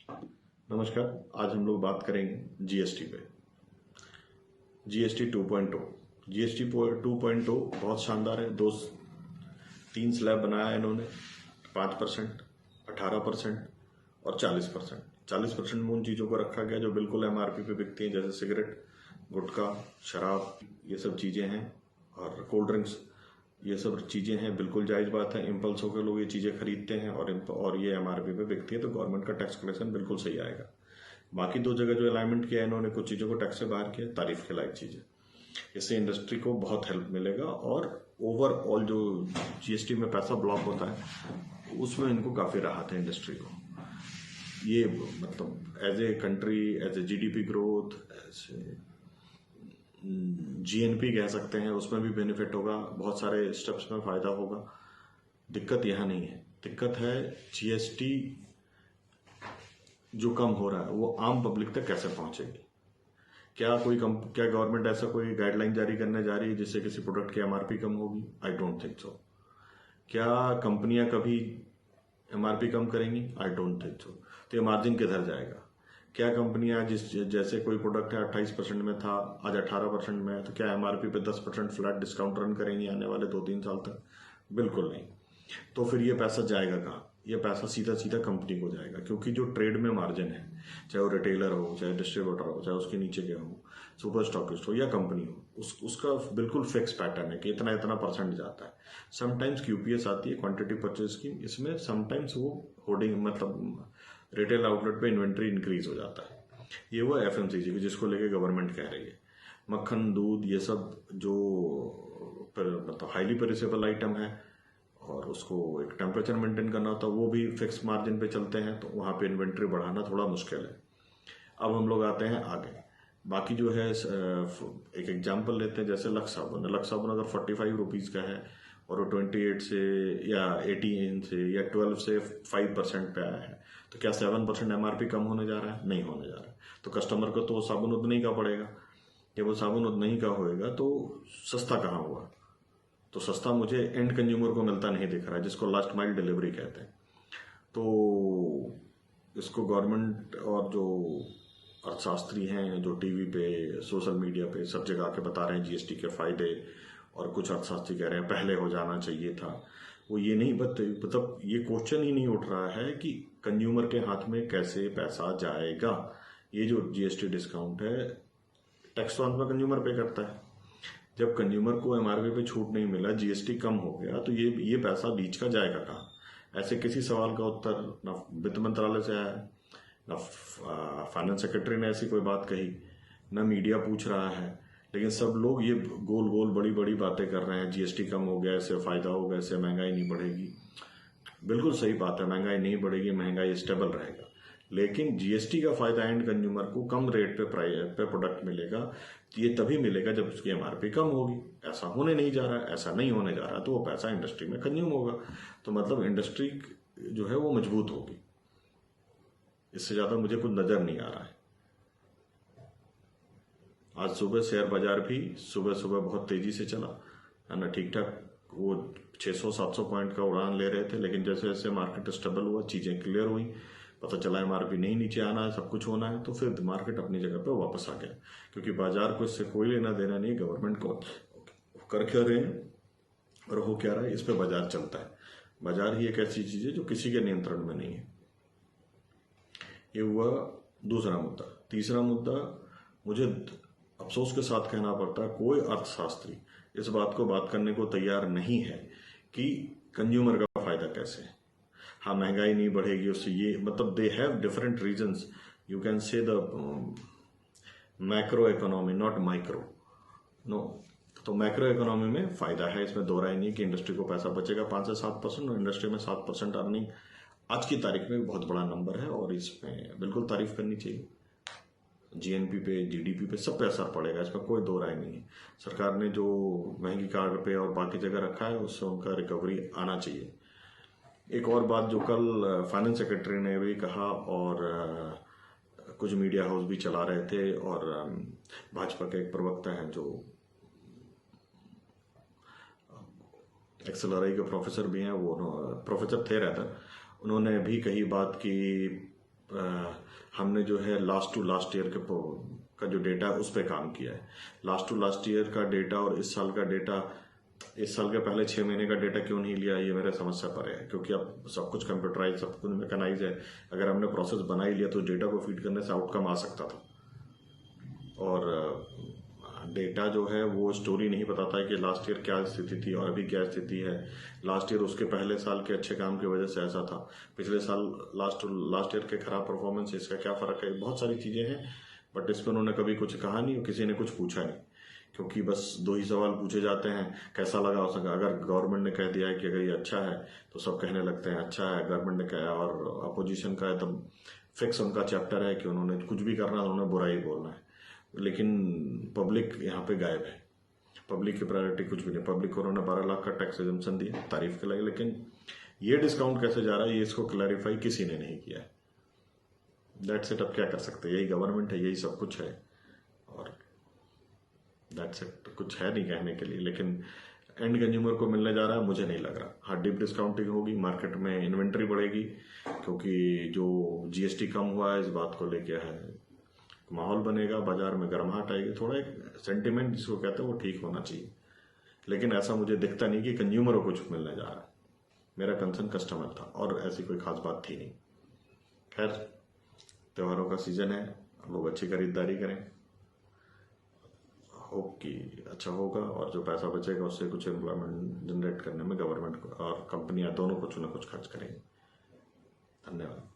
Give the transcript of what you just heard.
नमस्कार। आज हम लोग बात करेंगे जीएसटी पे। जीएसटी 2.0। जीएसटी 2.0 बहुत शानदार है। तीन स्लैब बनाया है इन्होंने, 5%, 18% और 40%। 40% में उन चीज़ों को रखा गया जो बिल्कुल एमआरपी पे बिकती हैं, जैसे सिगरेट, गुटखा, शराब, ये सब चीज़ें हैं, और कोल्ड ड्रिंक्स, ये सब चीज़ें हैं। बिल्कुल जायज़ बात है, इम्पल्स होकर लोग ये चीज़ें खरीदते हैं और ये एमआरपी पे बिकती है, तो गवर्नमेंट का टैक्स कलेक्शन बिल्कुल सही आएगा। बाकी दो जगह जो अलाइनमेंट किया है इन्होंने, कुछ चीज़ों को टैक्स से बाहर किया, तारीफ के लायक चीज़ है। इससे इंडस्ट्री को बहुत हेल्प मिलेगा, और ओवरऑल जो जीएसटी में पैसा ब्लॉक होता है उसमें इनको काफ़ी राहत है इंडस्ट्री को। ये मतलब as a country, as a GDP growth, as GNP कह सकते हैं, उसमें भी बेनिफिट होगा। बहुत सारे स्टेप्स में फ़ायदा होगा। दिक्कत यहाँ नहीं है, दिक्कत है जीएसटी जो कम हो रहा है वो आम पब्लिक तक कैसे पहुंचेगी। क्या गवर्नमेंट ऐसा कोई गाइडलाइन जारी करने जा रही है जिससे किसी प्रोडक्ट की एमआरपी कम होगी? I don't think so. क्या कंपनियां कभी एमआरपी कम करेंगी? I don't think so. तो ये मार्जिन किधर जाएगा? क्या कंपनियां जैसे कोई प्रोडक्ट है 28% में था, आज 18% में है, तो क्या एमआरपी पे 10% फ्लैट डिस्काउंट रन करेंगी आने वाले 2-3 साल तक? बिल्कुल नहीं। तो फिर ये पैसा जाएगा कहाँ? ये पैसा सीधा सीधा कंपनी को जाएगा, क्योंकि जो ट्रेड में मार्जिन है, चाहे वो रिटेलर हो, चाहे डिस्ट्रीब्यूटर हो, चाहे उसके नीचे के हो, सुपर स्टॉकिस्ट हो या कंपनी हो, उसका बिल्कुल फिक्स पैटर्न है कि इतना इतना परसेंट जाता है। समटाइम्स क्यूपीएस आती है, क्वांटिटी परचेज स्कीम, इसमें समटाइम्स वो होर्डिंग मतलब रिटेल आउटलेट पे इन्वेंट्री इंक्रीज हो जाता है। ये वो एफएमसीजी की जिसको लेके गवर्नमेंट कह रही है। मक्खन, दूध, ये सब जो मतलब हाईली पेरिसेबल आइटम है और उसको एक टेम्परेचर मेंटेन करना होता है, वो भी फिक्स मार्जिन पे चलते हैं, तो वहाँ पे इन्वेंट्री बढ़ाना थोड़ा मुश्किल है। अब हम लोग आते हैं आगे। बाकी जो है एक एग्जांपल लेते हैं, जैसे लक्स साबुन अगर 45 रुपीज़ का है और वो 28 से या 18 से या 12 से 5% पे आया है, तो क्या 7% एमआरपी कम होने जा रहा है? नहीं होने जा रहा है। तो कस्टमर को तो साबुन उतना ही का पड़ेगा। जब वो साबुन उतना ही का होएगा तो सस्ता कहाँ हुआ? तो सस्ता मुझे एंड कंज्यूमर को मिलता नहीं दिख रहा है, जिसको लास्ट माइल डिलीवरी कहते हैं। तो इसको गवर्नमेंट और जो अर्थशास्त्री हैं जो टीवी पे, सोशल मीडिया पे सब जगह आके बता रहे हैं जीएसटी के फायदे, और कुछ अर्थशास्त्री कह रहे हैं पहले हो जाना चाहिए था, वो ये नहीं मतलब ये क्वेश्चन ही नहीं उठ रहा है कि कंज्यूमर के हाथ में कैसे पैसा जाएगा। ये जो जीएसटी डिस्काउंट है, टैक्स तो अंत में कंज्यूमर पे करता है। जब कंज्यूमर को एमआरपी पे छूट नहीं मिला, जीएसटी कम हो गया, तो ये पैसा बीच का जाएगा कहाँ? ऐसे किसी सवाल का उत्तर न वित्त मंत्रालय से आया है, न फाइनेंस सेक्रेटरी ने ऐसी कोई बात कही, न मीडिया पूछ रहा है। लेकिन सब लोग ये गोल गोल बड़ी बड़ी बातें कर रहे हैं, जीएसटी कम हो गया, इससे फायदा होगा, इससे महंगाई नहीं बढ़ेगी। बिल्कुल सही बात है, महंगाई नहीं बढ़ेगी, महंगाई स्टेबल रहेगा। लेकिन जीएसटी का फायदा एंड कंज्यूमर को कम रेट पे प्रोडक्ट मिलेगा। ये तभी मिलेगा जब उसकी एमआरपी कम होगी। ऐसा होने नहीं जा रहा है, ऐसा नहीं होने जा रहा, तो वो पैसा इंडस्ट्री में कंज्यूम होगा। तो मतलब इंडस्ट्री जो है वो मजबूत होगी। इससे ज्यादा मुझे कुछ नजर नहीं आ रहा है। आज सुबह शेयर बाजार भी सुबह सुबह बहुत तेजी से चला है ना, ठीक ठाक वो 600-700 पॉइंट का उड़ान ले रहे थे, लेकिन जैसे जैसे मार्केट स्टेबल हुआ, चीजें क्लियर हुई, पता चला एमआरपी नहीं नीचे आना है, सब कुछ होना है, तो फिर मार्केट अपनी जगह पे वापस आ गया। क्योंकि बाजार को इससे कोई लेना देना नहीं, गवर्नमेंट को कर क्या रहे हैं और हो क्या रहा है, इस पे बाजार चलता है। बाजार ही एक ऐसी चीज है जो किसी के नियंत्रण में नहीं है। ये हुआ दूसरा मुद्दा। तीसरा मुद्दा, मुझे अफसोस के साथ कहना पड़ता है, कोई अर्थशास्त्री इस बात को बात करने को तैयार नहीं है कि कंज्यूमर का फायदा कैसे है। हाँ, महंगाई नहीं बढ़ेगी उससे, ये मतलब they have different reasons. You can say the macro economy, not micro. No, तो मैक्रो इकोनॉमी में फायदा है, इसमें दो राय नहीं कि इंडस्ट्री को पैसा बचेगा 5 से 7%, और इंडस्ट्री में 7% अर्निंग आज की तारीख में बहुत बड़ा नंबर है, और इसमें बिल्कुल तारीफ करनी चाहिए। जीएनपी पे, जीडीपी पे, सब पे असर पड़ेगा, इसमें कोई दो राय नहीं है। सरकार ने जो महंगी कार्ड पे और बाकी जगह रखा है, उससे उनका रिकवरी आना चाहिए। एक और बात जो कल फाइनेंस सेक्रेटरी ने भी कहा, और कुछ मीडिया हाउस भी चला रहे थे, और भाजपा के एक प्रवक्ता हैं जो एक्सएलआरआई के प्रोफेसर भी हैं, वो प्रोफेसर थे रहता, उन्होंने भी कही बात कि हमने जो है लास्ट टू लास्ट ईयर का जो डेटा है उस पर काम किया है। लास्ट टू लास्ट ईयर का डेटा और इस साल का डेटा, इस साल के पहले 6 महीने का डेटा क्यों नहीं लिया, ये मेरे समस्या पर है, क्योंकि अब सब कुछ कंप्यूटराइज, सब कुछ मैकेनाइज है। अगर हमने प्रोसेस बना ही लिया तो डेटा को फीड करने से आउटकम आ सकता था। और डेटा जो है वो स्टोरी नहीं बताता है कि लास्ट ईयर क्या स्थिति थी और अभी क्या स्थिति है। लास्ट ईयर उसके पहले साल के अच्छे काम की वजह से ऐसा था, पिछले साल लास्ट ईयर के खराब परफॉर्मेंस से इसका क्या फर्क है। बहुत सारी चीजें हैं, बट इस पर उन्होंने कभी कुछ कहा नहीं, किसी ने कुछ पूछा नहीं, क्योंकि बस 2 ही सवाल पूछे जाते हैं, कैसा लगा हो सका। अगर गवर्नमेंट ने कह दिया है कि अगर ये अच्छा है तो सब कहने लगते हैं अच्छा है, गवर्नमेंट ने कहा। और अपोजिशन का एकदम फिक्स उनका चैप्टर है कि उन्होंने कुछ भी करना है, उन्होंने बुरा ही बोलना है। लेकिन पब्लिक यहाँ पे गायब है, पब्लिक की प्रायोरिटी कुछ भी नहीं। पब्लिक को उन्होंने 12 लाख का टैक्स एग्जम्पशन दिया तारीफ के लिए, लेकिन ये डिस्काउंट कैसे जा रहा है ये इसको क्लैरिफाई किसी ने नहीं किया है। That's it. अब क्या कर सकते हैं, यही गवर्नमेंट है, यही सब कुछ है, और दैट्स इट। कुछ है नहीं कहने के लिए। लेकिन एंड कंज्यूमर को मिलने जा रहा है, मुझे नहीं लग रहा। हाँ, डीप डिस्काउंटिंग होगी, मार्केट में इन्वेंट्री बढ़ेगी, क्योंकि जो जीएसटी कम हुआ है इस बात को लेके है, माहौल बनेगा, बाजार में गर्माहट आएगी, थोड़ा एक सेंटिमेंट जिसको कहते हैं वो ठीक होना चाहिए। लेकिन ऐसा मुझे दिखता नहीं कि कंज्यूमर को कुछ मिलने जा रहा है। मेरा कंसर्न कस्टमर था और ऐसी कोई खास बात थी नहीं। खैर, त्योहारों का सीजन है, लोग अच्छी खरीदारी करें, होप कि अच्छा होगा, और जो पैसा बचेगा उससे कुछ एम्प्लॉयमेंट जनरेट करने में गवर्नमेंट और कंपनियां दोनों कुछ न कुछ खर्च करेंगे। धन्यवाद।